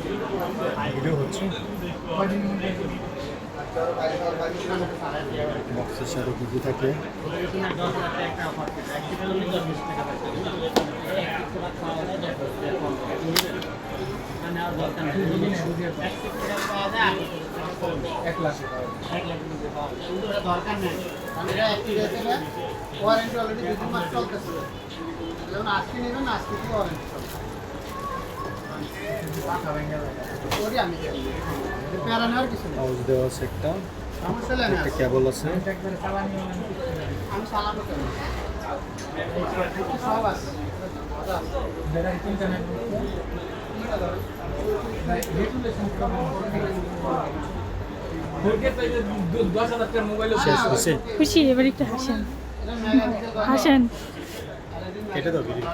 Video করতেছো? Video হচ্ছে বক্সের সাথে কি কি থাকে? দরকার নেই ওয়ারেন্টি অলরেডি 2 মাস চলতেছে। যেমন আজকে নেবেন আজকে থেকে ওয়ারেন্টি চলবে। আমি প্যারা নেওয়ার কিছু নেই। পাউচ দেওয়া আছে একটা, সমস্যা নেই। একটা কেবল আছে। আমি সালাম করি সব আছে। শেষ হয়েছে? খুশি, এবার একটু হাসেন, হাসেন। কেটে দাও ভিডিও।